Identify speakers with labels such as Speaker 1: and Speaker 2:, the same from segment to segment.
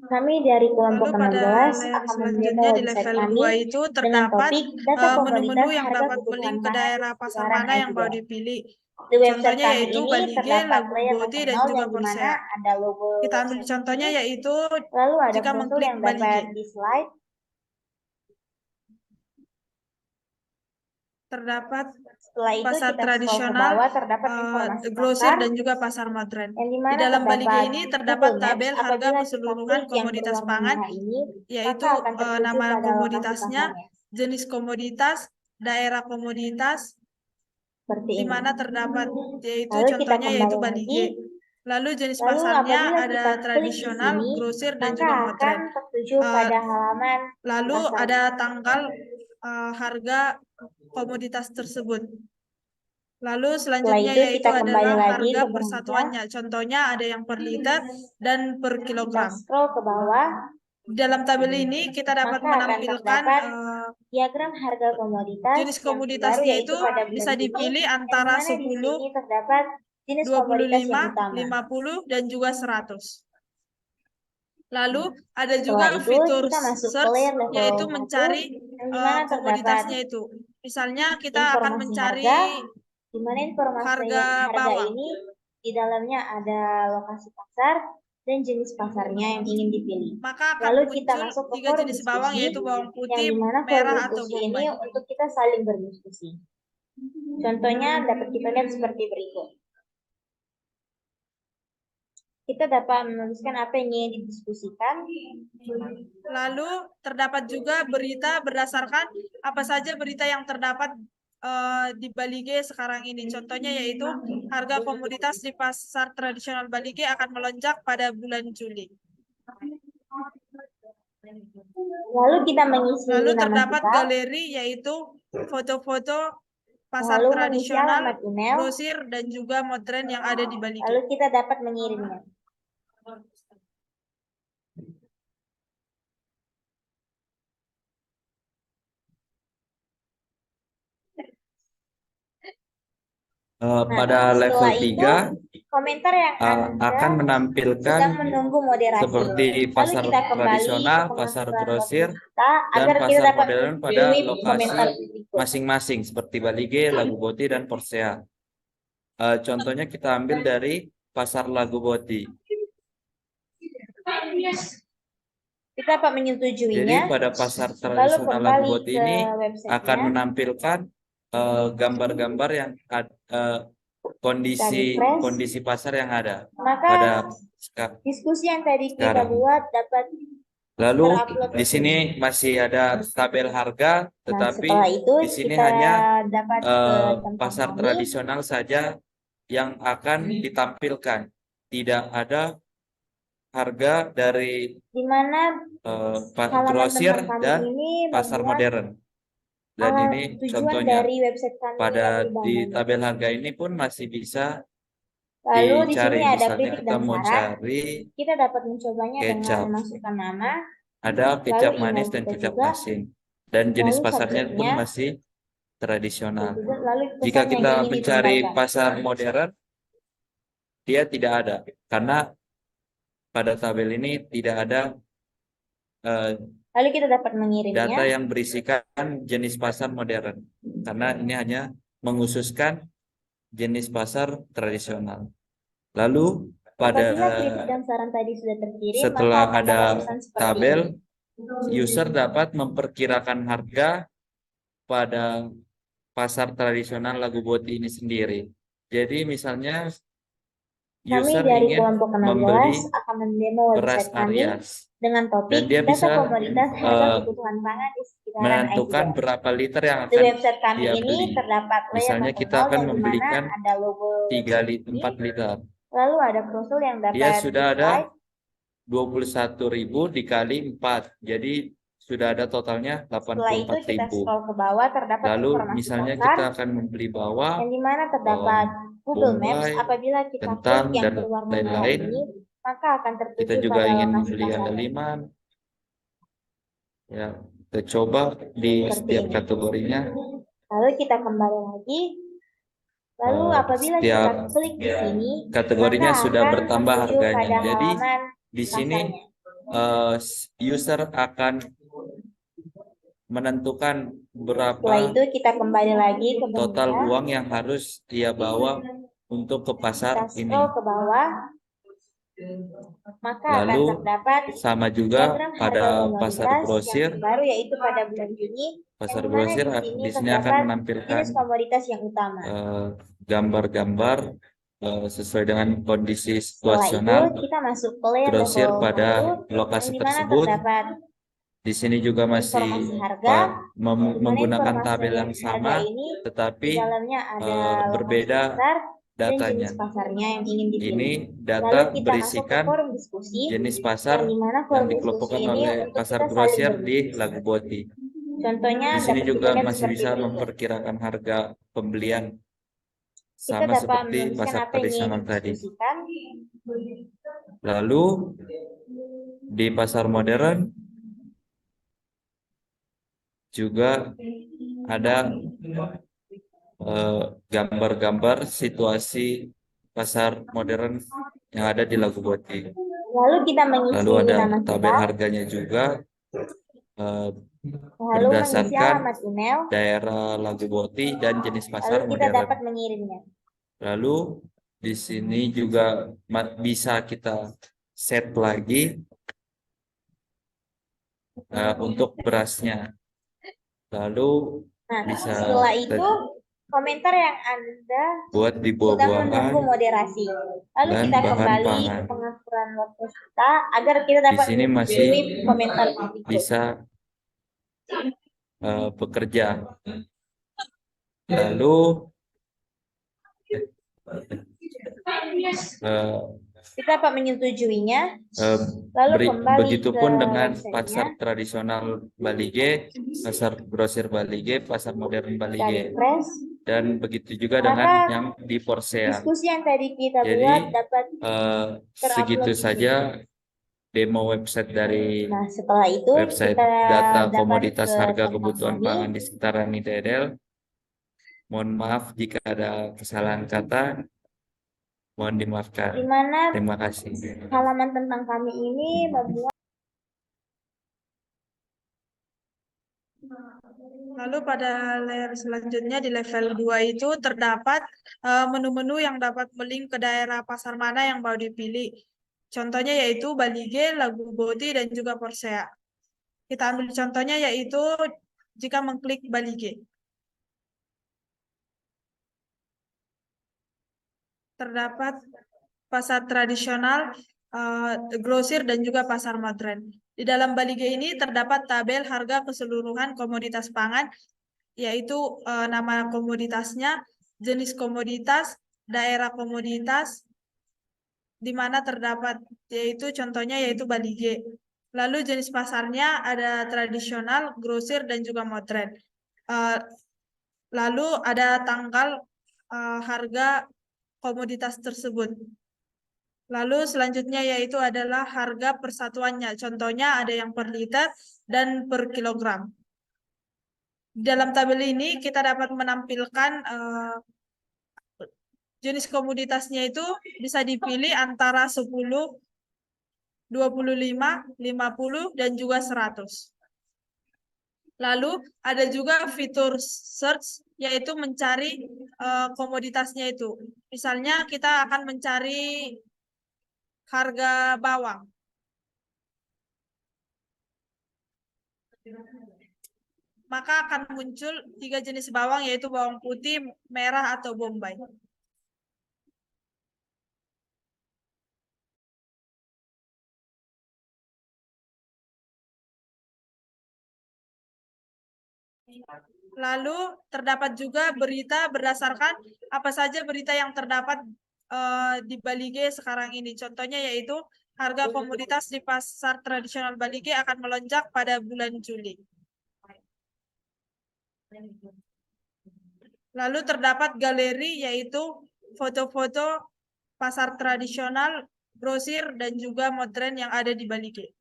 Speaker 1: Kami dari kelompok
Speaker 2: Lalu pada
Speaker 1: 16
Speaker 2: layer
Speaker 1: akan
Speaker 2: selanjutnya
Speaker 1: mendemo
Speaker 2: di
Speaker 1: website
Speaker 2: level
Speaker 1: kami
Speaker 2: 2 itu
Speaker 1: dengan
Speaker 2: terdapat
Speaker 1: topik data
Speaker 2: menu-menu
Speaker 1: komoditas
Speaker 2: yang
Speaker 1: harga
Speaker 2: dapat
Speaker 1: kebutuhan
Speaker 2: melink ke
Speaker 1: pangan di
Speaker 2: daerah pasar
Speaker 1: sekitaran
Speaker 2: mana yang mau
Speaker 1: Asia.
Speaker 2: dipilih.
Speaker 1: Di website
Speaker 2: Contohnya
Speaker 1: kami
Speaker 2: yaitu
Speaker 1: ini
Speaker 2: Balige,
Speaker 1: terdapat
Speaker 2: Lagu
Speaker 1: layer
Speaker 2: Boti, dan
Speaker 1: terkenal
Speaker 2: juga
Speaker 1: yang dimana
Speaker 2: Porsea.
Speaker 1: ada logo
Speaker 2: Kita ambil
Speaker 1: website
Speaker 2: contohnya
Speaker 1: kami.
Speaker 2: yaitu
Speaker 1: Lalu ada
Speaker 2: jika
Speaker 1: brosur
Speaker 2: mengklik
Speaker 1: yang
Speaker 2: Balige.
Speaker 1: dapat di slide.
Speaker 2: Terdapat
Speaker 1: Setelah itu
Speaker 2: pasar
Speaker 1: kita scroll ke
Speaker 2: tradisional,
Speaker 1: bawah terdapat informasi
Speaker 2: grosir,
Speaker 1: pasar
Speaker 2: dan juga pasar modern.
Speaker 1: yang
Speaker 2: Di
Speaker 1: dimana
Speaker 2: dalam Balige
Speaker 1: terdapat
Speaker 2: ini terdapat
Speaker 1: Google Maps.
Speaker 2: tabel harga
Speaker 1: Apabila kita
Speaker 2: keseluruhan
Speaker 1: klik yang
Speaker 2: komoditas
Speaker 1: berwarna
Speaker 2: pangan,
Speaker 1: merah ini,
Speaker 2: yaitu
Speaker 1: maka akan tertuju
Speaker 2: nama
Speaker 1: pada lokasi
Speaker 2: komoditasnya,
Speaker 1: pasarnya.
Speaker 2: jenis komoditas, daerah komoditas,
Speaker 1: Seperti
Speaker 2: di
Speaker 1: ini.
Speaker 2: mana terdapat, yaitu
Speaker 1: Lalu kita
Speaker 2: contohnya yaitu
Speaker 1: kembali lagi.
Speaker 2: Balige. Lalu jenis
Speaker 1: Lalu
Speaker 2: pasarnya
Speaker 1: apabila
Speaker 2: ada
Speaker 1: kita klik di
Speaker 2: tradisional,
Speaker 1: sini,
Speaker 2: grosir, dan
Speaker 1: maka
Speaker 2: juga
Speaker 1: akan
Speaker 2: modern.
Speaker 1: tertuju
Speaker 2: Eh,
Speaker 1: pada halaman
Speaker 2: Lalu
Speaker 1: pasar.
Speaker 2: ada tanggal harga komoditas tersebut. Lalu
Speaker 1: Setelah
Speaker 2: selanjutnya
Speaker 1: itu
Speaker 2: yaitu
Speaker 1: kita kembali
Speaker 2: adalah
Speaker 1: lagi
Speaker 2: harga
Speaker 1: ke
Speaker 2: per
Speaker 1: beranda.
Speaker 2: satuannya. Contohnya ada yang per liter dan per
Speaker 1: Kita
Speaker 2: kilogram.
Speaker 1: scroll ke bawah,
Speaker 2: Dalam tabel ini kita dapat
Speaker 1: maka akan
Speaker 2: menampilkan
Speaker 1: terdapat diagram harga komoditas
Speaker 2: jenis
Speaker 1: yang terbaru
Speaker 2: komoditasnya
Speaker 1: yaitu
Speaker 2: itu
Speaker 1: pada bulan
Speaker 2: bisa
Speaker 1: Juni,
Speaker 2: dipilih
Speaker 1: yang
Speaker 2: antara
Speaker 1: dimana di
Speaker 2: 10,
Speaker 1: sini terdapat jenis komoditas yang
Speaker 2: 25,
Speaker 1: utama.
Speaker 2: 50, dan juga 100. Lalu ada
Speaker 1: Setelah
Speaker 2: juga
Speaker 1: itu
Speaker 2: fitur
Speaker 1: kita masuk ke
Speaker 2: search,
Speaker 1: layer level
Speaker 2: yaitu
Speaker 1: 1,
Speaker 2: mencari
Speaker 1: yang dimana terdapat
Speaker 2: komoditasnya itu. Misalnya kita akan
Speaker 1: informasi
Speaker 2: mencari
Speaker 1: harga, di mana informasi
Speaker 2: harga
Speaker 1: harga
Speaker 2: bawang.
Speaker 1: ini di dalamnya ada lokasi pasar dan jenis pasarnya yang ingin dipilih.
Speaker 2: Maka akan
Speaker 1: Lalu kita
Speaker 2: muncul
Speaker 1: masuk ke
Speaker 2: 3
Speaker 1: forum
Speaker 2: jenis bawang,
Speaker 1: diskusi,
Speaker 2: yaitu bawang
Speaker 1: yang
Speaker 2: putih,
Speaker 1: dimana forum
Speaker 2: merah, atau
Speaker 1: diskusi ini
Speaker 2: bombay.
Speaker 1: untuk kita saling berdiskusi. Contohnya dapat kita lihat seperti berikut. Kita dapat menuliskan apa yang ingin didiskusikan.
Speaker 2: Lalu terdapat juga berita berdasarkan apa saja berita yang terdapat di Balige sekarang ini. Contohnya yaitu harga komoditas di pasar tradisional Balige akan melonjak pada bulan Juli.
Speaker 1: Lalu kita mengisi
Speaker 2: Lalu
Speaker 1: nama
Speaker 2: terdapat
Speaker 1: kita.
Speaker 2: galeri yaitu foto-foto pasar
Speaker 1: Lalu mengisi
Speaker 2: tradisional,
Speaker 1: alamat email.
Speaker 2: grosir, dan juga modern yang ada di Balige.
Speaker 1: Lalu kita dapat mengirimnya.
Speaker 3: Pada level 3
Speaker 1: komentar yang
Speaker 3: akan menampilkan
Speaker 1: sedang menunggu moderasi.
Speaker 3: seperti
Speaker 1: Lalu
Speaker 3: pasar
Speaker 1: kita kembali
Speaker 3: tradisional,
Speaker 1: ke
Speaker 3: pasar
Speaker 1: pengaturan
Speaker 3: grosir,
Speaker 1: kita
Speaker 3: dan
Speaker 1: agar kita
Speaker 3: pasar
Speaker 1: dapat
Speaker 3: modern pada
Speaker 1: memilih
Speaker 3: lokasi
Speaker 1: komentar berikut.
Speaker 3: masing-masing seperti Balige, Lagu Boti, dan Porsea. Contohnya kita ambil dari pasar Lagu Boti.
Speaker 1: Kita dapat menyetujuinya.
Speaker 3: Jadi pada pasar
Speaker 1: Lalu
Speaker 3: tradisional Lagu
Speaker 1: kembali
Speaker 3: Boti
Speaker 1: ke
Speaker 3: ini
Speaker 1: websitenya.
Speaker 3: akan menampilkan gambar-gambar yang kondisi pasar yang ada
Speaker 1: Maka
Speaker 3: pada
Speaker 1: diskusi yang tadi kita
Speaker 3: sekarang.
Speaker 1: buat dapat
Speaker 3: Lalu
Speaker 1: terupload
Speaker 3: di sini masih ada tabel harga, tetapi
Speaker 1: setelah itu
Speaker 3: di sini
Speaker 1: kita
Speaker 3: hanya
Speaker 1: dapat ke tempat
Speaker 3: pasar
Speaker 1: kami.
Speaker 3: tradisional saja yang akan ditampilkan. Tidak ada harga dari
Speaker 1: di mana
Speaker 3: grosir
Speaker 1: teman kami
Speaker 3: dan
Speaker 1: ini
Speaker 3: pasar
Speaker 1: membuat
Speaker 3: modern. Dan ini
Speaker 1: tujuan
Speaker 3: contohnya.
Speaker 1: dari website kami
Speaker 3: Pada
Speaker 1: yang
Speaker 3: di
Speaker 1: dibangun.
Speaker 3: tabel harga ini pun masih bisa
Speaker 1: Lalu di
Speaker 3: dicari.
Speaker 1: sini ada
Speaker 3: Misalnya
Speaker 1: kritik
Speaker 3: kita
Speaker 1: dan
Speaker 3: mau
Speaker 1: saran.
Speaker 3: cari
Speaker 1: Kita dapat mencobanya dengan
Speaker 3: kecap.
Speaker 1: masukkan nama,
Speaker 3: Ada kecap
Speaker 1: lalu
Speaker 3: manis
Speaker 1: email
Speaker 3: dan
Speaker 1: kita
Speaker 3: kecap
Speaker 1: juga,
Speaker 3: asin. Dan jenis
Speaker 1: lalu
Speaker 3: pasarnya pun
Speaker 1: subjeknya,
Speaker 3: masih tradisional.
Speaker 1: lalu
Speaker 3: Jika
Speaker 1: pesan yang
Speaker 3: kita
Speaker 1: ingin
Speaker 3: mencari
Speaker 1: disampaikan.
Speaker 3: pasar modern, dia tidak ada. Karena pada tabel ini tidak ada
Speaker 1: Lalu kita dapat mengirimnya.
Speaker 3: data yang berisikan jenis pasar modern. Karena ini hanya menghususkan jenis pasar tradisional. Lalu pada
Speaker 1: Apabila kritik dan saran tadi sudah terkirim,
Speaker 3: setelah
Speaker 1: maka akan
Speaker 3: ada
Speaker 1: dapat pesan seperti
Speaker 3: tabel,
Speaker 1: ini.
Speaker 3: user dapat memperkirakan harga pada pasar tradisional Lagu Boti ini sendiri. Jadi misalnya
Speaker 1: Kami
Speaker 3: user
Speaker 1: dari
Speaker 3: ingin
Speaker 1: kelompok 16
Speaker 3: membeli
Speaker 1: akan mendemo
Speaker 3: beras
Speaker 1: website kami
Speaker 3: Arias
Speaker 1: dengan
Speaker 3: dan
Speaker 1: topik
Speaker 3: dia
Speaker 1: data
Speaker 3: bisa
Speaker 1: komoditas harga kebutuhan pangan di sekitaran
Speaker 3: menentukan
Speaker 1: Asia.
Speaker 3: berapa liter yang
Speaker 1: Di
Speaker 3: akan
Speaker 1: website kami
Speaker 3: dia
Speaker 1: ini
Speaker 3: beli.
Speaker 1: terdapat layer
Speaker 3: Misalnya kita
Speaker 1: terkenal
Speaker 3: akan
Speaker 1: yang dimana
Speaker 3: membelikan
Speaker 1: ada logo
Speaker 3: 4 liter.
Speaker 1: lalu ada brosur yang
Speaker 3: Dia
Speaker 1: dapat
Speaker 3: sudah
Speaker 1: di
Speaker 3: ada
Speaker 1: slide.
Speaker 3: 21.000 dikali 4. Jadi sudah ada totalnya
Speaker 1: Setelah itu kita
Speaker 3: 84.000.
Speaker 1: scroll ke bawah terdapat
Speaker 3: Lalu
Speaker 1: informasi
Speaker 3: misalnya
Speaker 1: pasar
Speaker 3: kita akan membeli bawang,
Speaker 1: yang dimana terdapat Google Maps.
Speaker 3: bombay,
Speaker 1: Apabila kita
Speaker 3: kentang,
Speaker 1: klik yang
Speaker 3: dan
Speaker 1: berwarna merah
Speaker 3: lain-lain.
Speaker 1: ini, maka akan
Speaker 3: Kita
Speaker 1: tertuju
Speaker 3: juga
Speaker 1: pada
Speaker 3: ingin
Speaker 1: lokasi
Speaker 3: membeli
Speaker 1: pasar.
Speaker 3: andaliman. Ya, kita coba di setiap kategorinya.
Speaker 1: Lalu kita kembali lagi. Lalu apabila kita
Speaker 3: Setiap
Speaker 1: klik di sini,
Speaker 3: kategorinya
Speaker 1: maka
Speaker 3: sudah
Speaker 1: akan
Speaker 3: bertambah
Speaker 1: tertuju
Speaker 3: harganya.
Speaker 1: pada
Speaker 3: Jadi
Speaker 1: halaman
Speaker 3: di sini
Speaker 1: pasarnya.
Speaker 3: user akan menentukan
Speaker 1: Setelah
Speaker 3: berapa
Speaker 1: itu kita kembali lagi ke
Speaker 3: total
Speaker 1: bendera.
Speaker 3: uang yang harus dia bawa untuk ke
Speaker 1: Kita
Speaker 3: pasar ini.
Speaker 1: scroll ke bawah. Maka akan
Speaker 3: Lalu
Speaker 1: terdapat
Speaker 3: sama juga
Speaker 1: diagram harga
Speaker 3: pada pasar
Speaker 1: komoditas
Speaker 3: grosir.
Speaker 1: yang baru yaitu pada bulan Juni.
Speaker 3: Pasar
Speaker 1: Yang mana
Speaker 3: grosir
Speaker 1: di sini
Speaker 3: akan
Speaker 1: terdapat
Speaker 3: menampilkan
Speaker 1: jenis komoditas yang utama.
Speaker 3: gambar-gambar sesuai dengan kondisi
Speaker 1: Setelah itu
Speaker 3: situasional
Speaker 1: kita masuk ke layer
Speaker 3: grosir
Speaker 1: level
Speaker 3: pada
Speaker 1: 1
Speaker 3: lokasi
Speaker 1: yang dimana
Speaker 3: tersebut.
Speaker 1: terdapat
Speaker 3: Di sini juga masih
Speaker 1: informasi harga, di mana
Speaker 3: menggunakan
Speaker 1: informasi
Speaker 3: tabel yang
Speaker 1: harga
Speaker 3: sama,
Speaker 1: ini di
Speaker 3: tetapi
Speaker 1: dalamnya ada lokasi
Speaker 3: berbeda
Speaker 1: pasar dan
Speaker 3: datanya.
Speaker 1: jenis pasarnya yang ingin
Speaker 3: Ini
Speaker 1: dipilih.
Speaker 3: data
Speaker 1: Lalu kita masuk ke
Speaker 3: berisikan
Speaker 1: forum diskusi
Speaker 3: jenis
Speaker 1: yang
Speaker 3: pasar
Speaker 1: dimana
Speaker 3: yang
Speaker 1: forum diskusi
Speaker 3: dikelompokkan
Speaker 1: ini
Speaker 3: oleh
Speaker 1: untuk
Speaker 3: pasar
Speaker 1: kita saling
Speaker 3: grosir di
Speaker 1: berdiskusi.
Speaker 3: Lagu Boti.
Speaker 1: Contohnya
Speaker 3: Di sini
Speaker 1: dapat kita
Speaker 3: juga
Speaker 1: lihat
Speaker 3: masih
Speaker 1: seperti
Speaker 3: bisa
Speaker 1: berikut.
Speaker 3: memperkirakan harga pembelian
Speaker 1: Kita
Speaker 3: sama
Speaker 1: dapat
Speaker 3: seperti
Speaker 1: menuliskan
Speaker 3: pasar
Speaker 1: apa yang ingin
Speaker 3: tradisional tadi.
Speaker 1: didiskusikan.
Speaker 3: Lalu di pasar modern juga ada gambar-gambar situasi pasar modern yang ada di Lagu Boti.
Speaker 1: Lalu kita mengisi
Speaker 3: Lalu ada
Speaker 1: nama
Speaker 3: tabel
Speaker 1: kita,
Speaker 3: harganya juga
Speaker 1: lalu mengisi
Speaker 3: berdasarkan
Speaker 1: alamat email,
Speaker 3: daerah Lagu Boti dan jenis
Speaker 1: lalu
Speaker 3: pasar
Speaker 1: kita
Speaker 3: modern.
Speaker 1: dapat mengirimnya.
Speaker 3: Lalu di sini juga bisa kita set lagi untuk berasnya. Lalu
Speaker 1: Nah,
Speaker 3: bisa
Speaker 1: setelah itu komentar yang Anda
Speaker 3: buat di
Speaker 1: sedang menunggu
Speaker 3: buah-buahan
Speaker 1: moderasi. Lalu
Speaker 3: dan
Speaker 1: kita
Speaker 3: bahan
Speaker 1: kembali ke
Speaker 3: pangan.
Speaker 1: pengaturan WordPress kita agar kita
Speaker 3: Di
Speaker 1: dapat
Speaker 3: sini masih
Speaker 1: menyetujui komentar berikut.
Speaker 3: bisa bekerja. Lalu
Speaker 1: kita dapat menyetujuinya. Lalu kembali
Speaker 3: begitupun
Speaker 1: ke
Speaker 3: dengan
Speaker 1: websitenya.
Speaker 3: pasar tradisional Bali G, pasar grosir Bali G, pasar modern Bali
Speaker 1: Kita
Speaker 3: G,
Speaker 1: refresh.
Speaker 3: dan begitu juga
Speaker 1: Maka,
Speaker 3: dengan yang di Porsea.
Speaker 1: Diskusi yang tadi kita
Speaker 3: Jadi
Speaker 1: buat dapat
Speaker 3: segitu
Speaker 1: terupload.
Speaker 3: saja demo website dari
Speaker 1: Nah, setelah itu
Speaker 3: website
Speaker 1: kita
Speaker 3: data
Speaker 1: dapat
Speaker 3: komoditas
Speaker 1: ke
Speaker 3: harga
Speaker 1: kontak
Speaker 3: kebutuhan
Speaker 1: kami.
Speaker 3: pangan di sekitaran Nidedel. Mohon maaf jika ada kesalahan kata. Mohon dimaafkan.
Speaker 1: Di mana
Speaker 3: Terima kasih.
Speaker 1: halaman tentang kami ini membuat.
Speaker 2: Lalu pada layer selanjutnya di level 2 itu terdapat menu-menu yang dapat melink ke daerah pasar mana yang mau dipilih. Contohnya yaitu Balige, Lagu Boti, dan juga Porsea. Kita ambil contohnya yaitu jika mengklik Balige. Terdapat pasar tradisional, grosir, dan juga pasar modern. Di dalam Balige ini terdapat tabel harga keseluruhan komoditas pangan, yaitu nama komoditasnya, jenis komoditas, daerah komoditas, di mana terdapat yaitu contohnya yaitu Balige. Lalu jenis pasarnya ada tradisional, grosir, dan juga modern. Lalu ada tanggal harga komoditas tersebut. Lalu selanjutnya yaitu adalah harga persatuannya. Contohnya ada yang per liter dan per kilogram. Dalam tabel ini kita dapat menampilkan jenis komoditasnya itu bisa dipilih antara 10, 25, 50, dan juga 100. Lalu ada juga fitur search, yaitu mencari komoditasnya itu. Misalnya kita akan mencari harga bawang. Maka akan muncul 3 jenis bawang, yaitu bawang putih, merah, atau bombay. Lalu terdapat juga berita berdasarkan apa saja berita yang terdapat di Balige sekarang ini. Contohnya yaitu harga komoditas di pasar tradisional Balige akan melonjak pada bulan Juli. Lalu terdapat galeri yaitu foto-foto pasar tradisional, grosir, dan juga modern yang ada di Balige.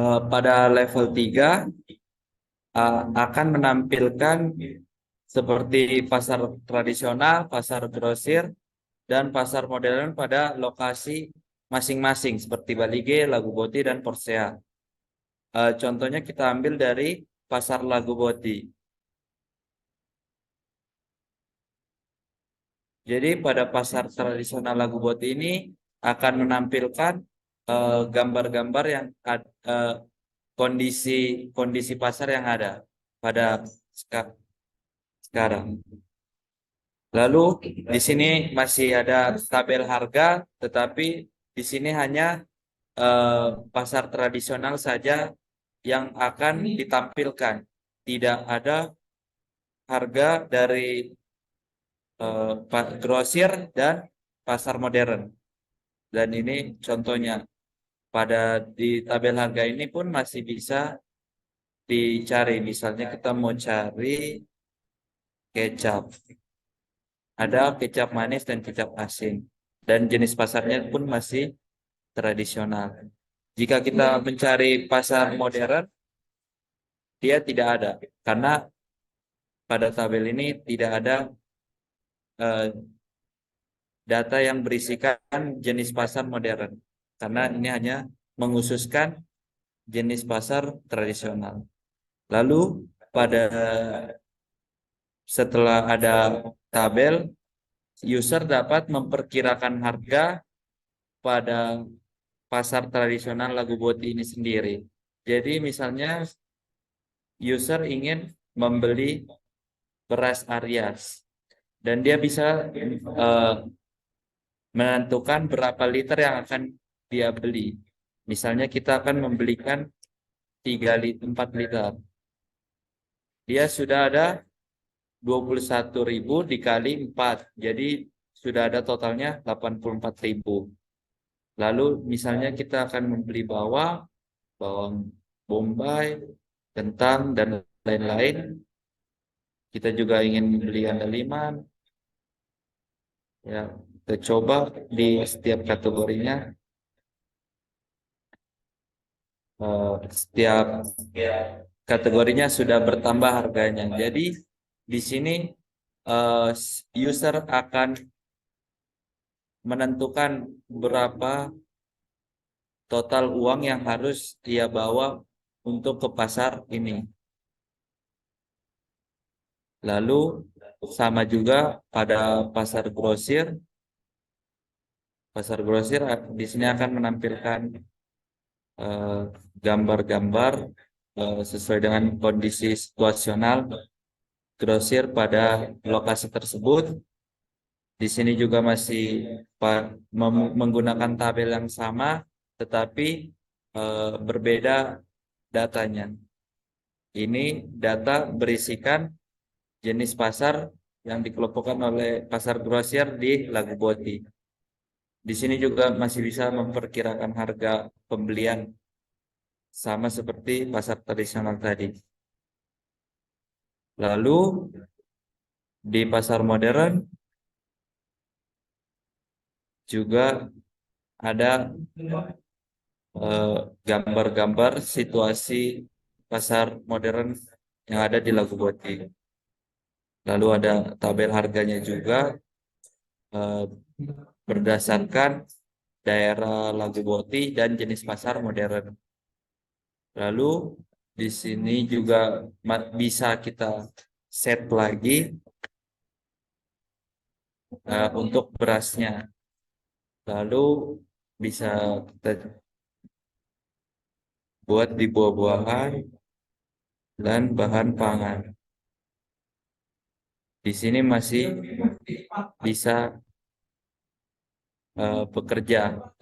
Speaker 3: Pada level 3 akan menampilkan seperti pasar tradisional, pasar grosir, dan pasar modern pada lokasi masing-masing seperti Balige, Laguboti, dan Porsea. Contohnya kita ambil dari pasar Laguboti. Jadi pada pasar tradisional Laguboti ini akan menampilkan gambar-gambar yang kondisi pasar yang ada pada sekarang. Lalu di sini masih ada tabel harga, tetapi di sini hanya pasar tradisional saja yang akan ditampilkan. Tidak ada harga dari grosir dan pasar modern. Dan ini contohnya. Di tabel harga ini pun masih bisa dicari. Misalnya kita mau cari kecap. Ada kecap manis dan kecap asin. Dan jenis pasarnya pun masih tradisional. Jika kita mencari pasar modern, dia tidak ada. Karena pada tabel ini tidak ada data yang berisikan jenis pasar modern. Karena ini hanya menghususkan jenis pasar tradisional. Lalu setelah ada tabel, user dapat memperkirakan harga pada pasar tradisional Laguboti ini sendiri. Jadi misalnya user ingin membeli beras Arias dan dia bisa menentukan berapa liter yang akan dia beli. Misalnya kita akan membelikan 4 liter. Dia sudah ada 21.000 dikali 4. Jadi sudah ada totalnya 84.000. Lalu misalnya kita akan membeli bawang bombay, kentang, dan lain-lain. Kita juga ingin membeli andaliman. Ya, kita coba di setiap kategorinya. Setiap kategorinya sudah bertambah harganya. Jadi di sini user akan menentukan berapa total uang yang harus dia bawa untuk ke pasar ini. Lalu sama juga pada pasar grosir. Pasar grosir di sini akan menampilkan gambar-gambar sesuai dengan kondisi situasional grosir pada lokasi tersebut. Di sini juga masih menggunakan tabel yang sama, tetapi berbeda datanya. Ini data berisikan jenis pasar yang dikelompokkan oleh pasar grosir di Laguboti. Di sini juga masih bisa memperkirakan harga pembelian sama seperti pasar tradisional tadi. Lalu di pasar modern juga ada gambar-gambar situasi pasar modern yang ada di Laguboti. Lalu ada tabel harganya juga berdasarkan daerah Laguboti dan jenis pasar modern. Lalu di sini juga bisa kita set lagi untuk berasnya. Lalu bisa kita buat di buah-buahan dan bahan pangan. Di sini masih bisa bekerja.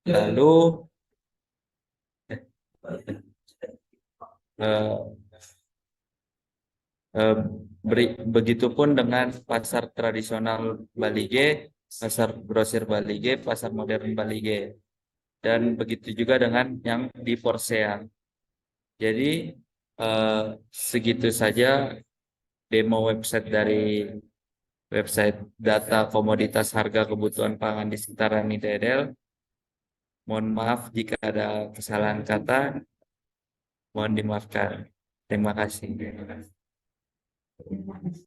Speaker 3: Lalu begitupun dengan pasar tradisional Balige, pasar grosir Balige, pasar modern Balige, dan begitu juga dengan yang di Porsea. Jadi segitu saja demo website dari website data komoditas harga kebutuhan pangan di sekitaran ITDL. Mohon maaf jika ada kesalahan kata, mohon dimaafkan. Terima kasih.